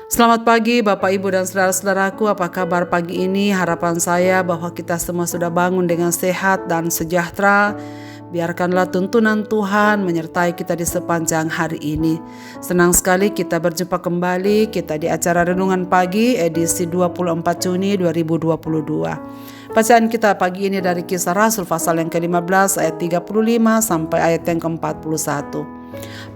Selamat pagi Bapak Ibu dan saudara-saudaraku, apa kabar pagi ini? Harapan saya bahwa kita semua sudah bangun dengan sehat dan sejahtera. Biarkanlah tuntunan Tuhan menyertai kita di sepanjang hari ini. Senang sekali kita berjumpa kembali kita di acara Renungan Pagi edisi 24 Juni 2022. Bacaan kita pagi ini dari Kisah Rasul pasal yang ke-15 ayat 35 sampai ayat yang ke-41.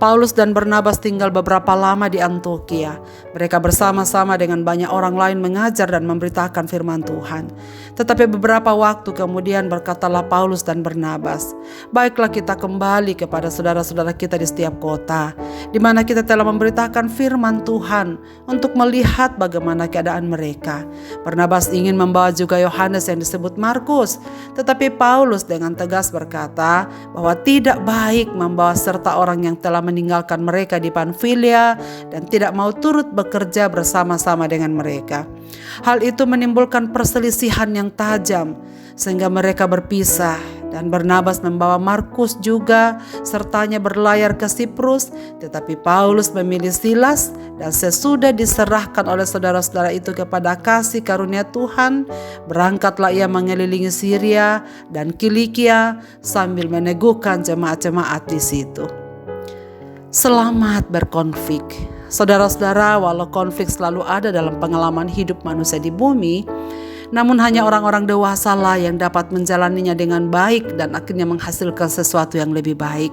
Paulus dan Barnabas tinggal beberapa lama di Antiokhia. Mereka bersama-sama dengan banyak orang lain mengajar dan memberitakan firman Tuhan. Tetapi beberapa waktu kemudian berkatalah Paulus dan Barnabas, "Baiklah kita kembali kepada saudara-saudara kita di setiap kota, di mana kita telah memberitakan firman Tuhan untuk melihat bagaimana keadaan mereka." Barnabas ingin membawa juga Yohanes yang disebut Markus, tetapi Paulus dengan tegas berkata bahwa tidak baik membawa serta orang yang telah meninggalkan mereka di Pamfilia dan tidak mau turut bekerja bersama-sama dengan mereka. Hal itu menimbulkan perselisihan yang tajam sehingga mereka berpisah, dan Barnabas membawa Markus juga sertanya berlayar ke Siprus, tetapi Paulus memilih Silas, dan sesudah diserahkan oleh saudara-saudara itu kepada kasih karunia Tuhan, berangkatlah ia mengelilingi Syria dan Kilikia sambil meneguhkan jemaat-jemaat di situ. Selamat berkonflik. Saudara-saudara, walau konflik selalu ada dalam pengalaman hidup manusia di bumi, namun hanya orang-orang dewasa lah yang dapat menjalaninya dengan baik dan akhirnya menghasilkan sesuatu yang lebih baik.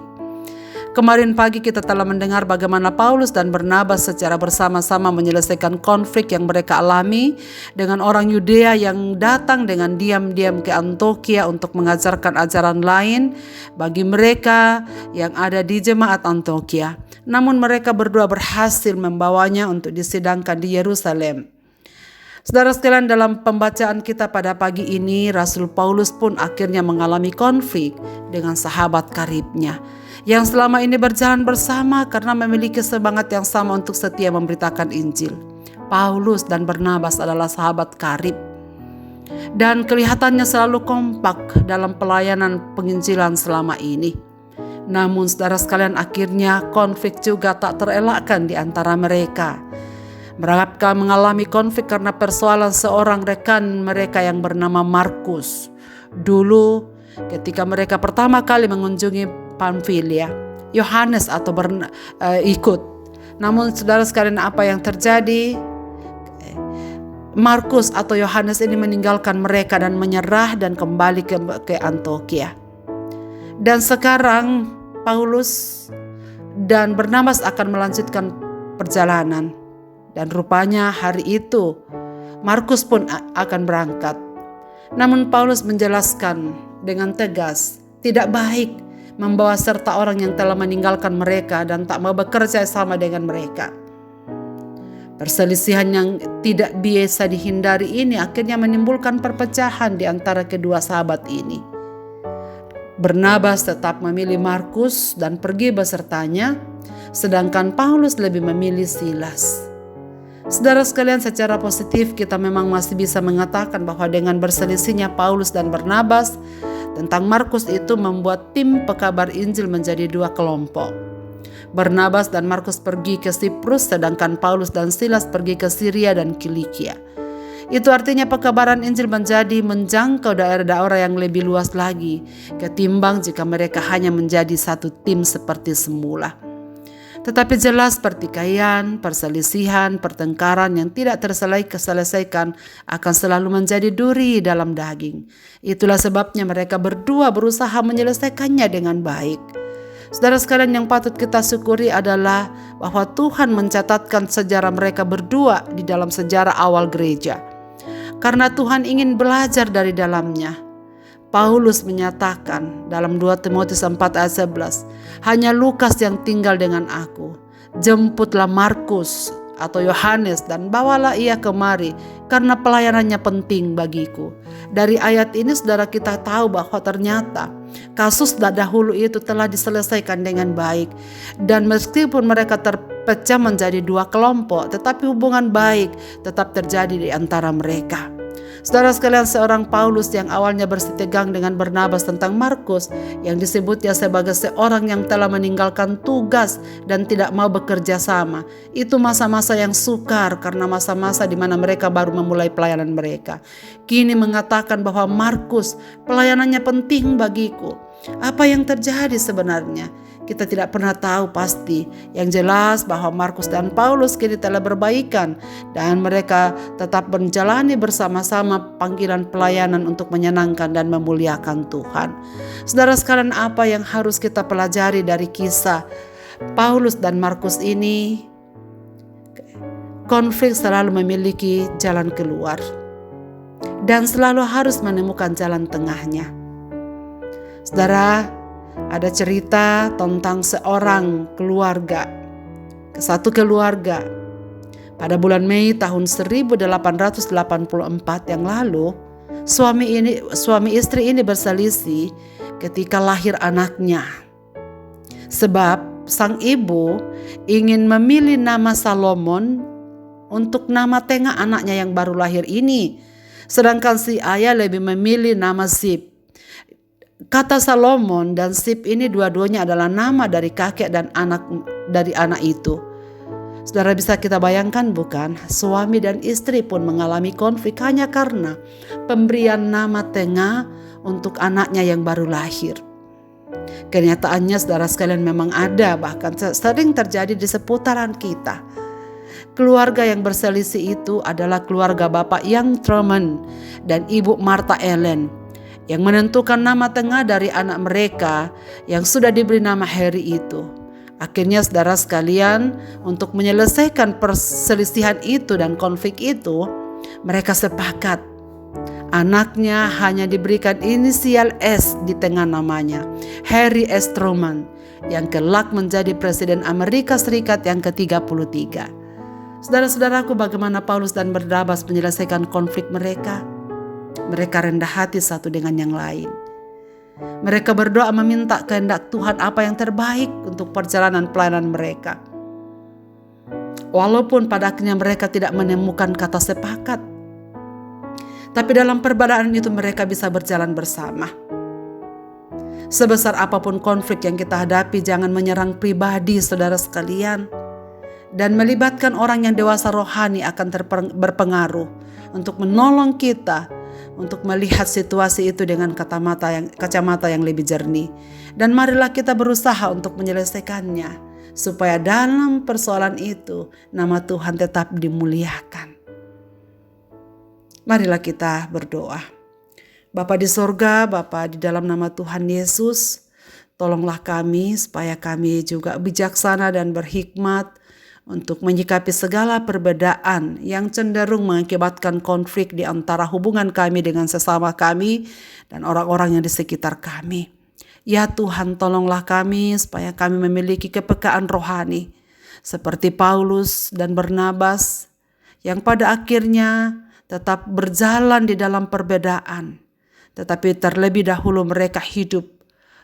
Kemarin pagi kita telah mendengar bagaimana Paulus dan Barnabas secara bersama-sama menyelesaikan konflik yang mereka alami dengan orang Yudea yang datang dengan diam-diam ke Antiokhia untuk mengajarkan ajaran lain bagi mereka yang ada di jemaat Antiokhia. Namun mereka berdua berhasil membawanya untuk disidangkan di Yerusalem. Saudara sekalian, dalam pembacaan kita pada pagi ini, Rasul Paulus pun akhirnya mengalami konflik dengan sahabat karibnya yang selama ini berjalan bersama karena memiliki semangat yang sama untuk setia memberitakan Injil. Paulus dan Barnabas adalah sahabat karib dan kelihatannya selalu kompak dalam pelayanan penginjilan selama ini. Namun saudara sekalian, akhirnya konflik juga tak terelakkan di antara mereka. Mereka mengalami konflik karena persoalan seorang rekan mereka yang bernama Markus. Dulu ketika mereka pertama kali mengunjungi Pamfilia, Yohanes ikut. Namun saudara sekalian, apa yang terjadi? Markus atau Yohanes ini meninggalkan mereka dan menyerah dan kembali ke Antiokhia. Dan sekarang Paulus dan Barnabas akan melanjutkan perjalanan. Dan rupanya hari itu Markus pun akan berangkat. Namun Paulus menjelaskan dengan tegas, tidak baik membawa serta orang yang telah meninggalkan mereka dan tak mau bekerja sama dengan mereka. Perselisihan yang tidak biasa dihindari ini akhirnya menimbulkan perpecahan di antara kedua sahabat ini. Barnabas tetap memilih Markus dan pergi besertanya, sedangkan Paulus lebih memilih Silas. Saudara sekalian, secara positif kita memang masih bisa mengatakan bahwa dengan berselisihnya Paulus dan Barnabas tentang Markus itu membuat tim pekabar Injil menjadi dua kelompok. Barnabas dan Markus pergi ke Siprus, sedangkan Paulus dan Silas pergi ke Syria dan Kilikia. Itu artinya pekabaran Injil menjadi menjangkau daerah-daerah yang lebih luas lagi ketimbang jika mereka hanya menjadi satu tim seperti semula. Tetapi jelas pertikaian, perselisihan, pertengkaran yang tidak terselesaikan akan selalu menjadi duri dalam daging. Itulah sebabnya mereka berdua berusaha menyelesaikannya dengan baik. Saudara sekalian, yang patut kita syukuri adalah bahwa Tuhan mencatatkan sejarah mereka berdua di dalam sejarah awal gereja. Karena Tuhan ingin belajar dari dalamnya. Paulus menyatakan dalam 2 Timotius 4 ayat 11, "Hanya Lukas yang tinggal dengan aku. Jemputlah Markus atau Yohanes dan bawalah ia kemari karena pelayanannya penting bagiku." Dari ayat ini saudara, kita tahu bahwa ternyata kasus dahulu itu telah diselesaikan dengan baik. Dan meskipun mereka terpecah menjadi dua kelompok, tetapi hubungan baik tetap terjadi di antara mereka. Saudara sekalian, seorang Paulus yang awalnya bersitegang dengan Barnabas tentang Markus, yang disebutnya sebagai seorang yang telah meninggalkan tugas dan tidak mau bekerja sama. Itu masa-masa yang sukar karena masa-masa di mana mereka baru memulai pelayanan mereka. Kini mengatakan bahwa Markus, pelayanannya penting bagiku. Apa yang terjadi sebenarnya? Kita tidak pernah tahu pasti. Yang jelas bahwa Markus dan Paulus kini telah berbaikan dan mereka tetap menjalani bersama-sama panggilan pelayanan untuk menyenangkan dan memuliakan Tuhan. Saudara sekalian, apa yang harus kita pelajari dari kisah Paulus dan Markus ini? Konflik selalu memiliki jalan keluar dan selalu harus menemukan jalan tengahnya. Saudara, ada cerita tentang seorang keluarga, satu keluarga. Pada bulan Mei tahun 1884 yang lalu, suami istri ini berselisih ketika lahir anaknya. Sebab sang ibu ingin memilih nama Salomon untuk nama tengah anaknya yang baru lahir ini, sedangkan si ayah lebih memilih nama Zip. Kata Salomon dan Zip ini dua-duanya adalah nama dari kakek dan anak dari anak itu. Saudara, bisa kita bayangkan bukan? Suami dan istri pun mengalami konflik hanya karena pemberian nama tengah untuk anaknya yang baru lahir. Kenyataannya saudara sekalian memang ada, bahkan sering terjadi di seputaran kita. Keluarga yang berselisih itu adalah keluarga Bapak Young Truman dan Ibu Martha Ellen, yang menentukan nama tengah dari anak mereka yang sudah diberi nama Harry itu. Akhirnya saudara sekalian, untuk menyelesaikan perselisihan itu dan konflik itu, mereka sepakat anaknya hanya diberikan inisial S di tengah namanya, Harry S. Truman, yang kelak menjadi Presiden Amerika Serikat yang ke-33. Saudara-saudaraku, bagaimana Paulus dan Barnabas menyelesaikan konflik mereka? Mereka rendah hati satu dengan yang lain. Mereka berdoa meminta kehendak Tuhan apa yang terbaik untuk perjalanan pelayanan mereka. Walaupun pada akhirnya mereka tidak menemukan kata sepakat, tapi dalam perbedaan itu mereka bisa berjalan bersama. Sebesar apapun konflik yang kita hadapi, jangan menyerang pribadi saudara sekalian. Dan melibatkan orang yang dewasa rohani akan berpengaruh untuk menolong kita untuk melihat situasi itu dengan kacamata yang lebih jernih. Dan marilah kita berusaha untuk menyelesaikannya, supaya dalam persoalan itu nama Tuhan tetap dimuliakan. Marilah kita berdoa. Bapa di sorga, Bapa di dalam nama Tuhan Yesus, tolonglah kami supaya kami juga bijaksana dan berhikmat untuk menyikapi segala perbedaan yang cenderung mengakibatkan konflik di antara hubungan kami dengan sesama kami dan orang-orang yang di sekitar kami. Ya Tuhan, tolonglah kami supaya kami memiliki kepekaan rohani seperti Paulus dan Barnabas yang pada akhirnya tetap berjalan di dalam perbedaan, tetapi terlebih dahulu mereka hidup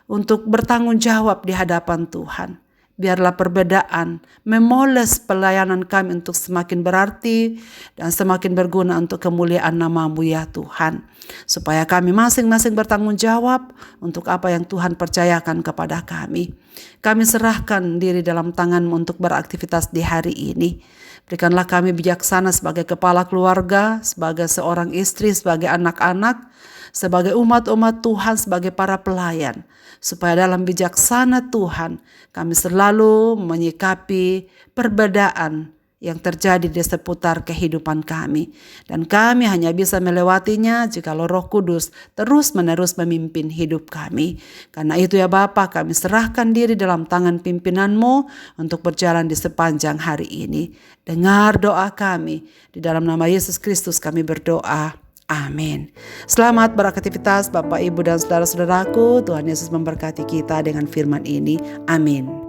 untuk bertanggung jawab di hadapan Tuhan. Biarlah perbedaan memoles pelayanan kami untuk semakin berarti dan semakin berguna untuk kemuliaan nama-Mu ya Tuhan. Supaya kami masing-masing bertanggung jawab untuk apa yang Tuhan percayakan kepada kami. Kami serahkan diri dalam tangan-Mu untuk beraktivitas di hari ini. Berikanlah kami bijaksana sebagai kepala keluarga, sebagai seorang istri, sebagai anak-anak, sebagai umat-umat Tuhan, sebagai para pelayan. Supaya dalam bijaksana Tuhan kami selalu menyikapi perbedaan yang terjadi di seputar kehidupan kami. Dan kami hanya bisa melewatinya jika Roh Kudus terus-menerus memimpin hidup kami. Karena itu ya Bapa, kami serahkan diri dalam tangan pimpinan-Mu untuk berjalan di sepanjang hari ini. Dengar doa kami. Di dalam nama Yesus Kristus kami berdoa. Amin. Selamat beraktivitas Bapak, Ibu, dan saudara-saudaraku. Tuhan Yesus memberkati kita dengan firman ini. Amin.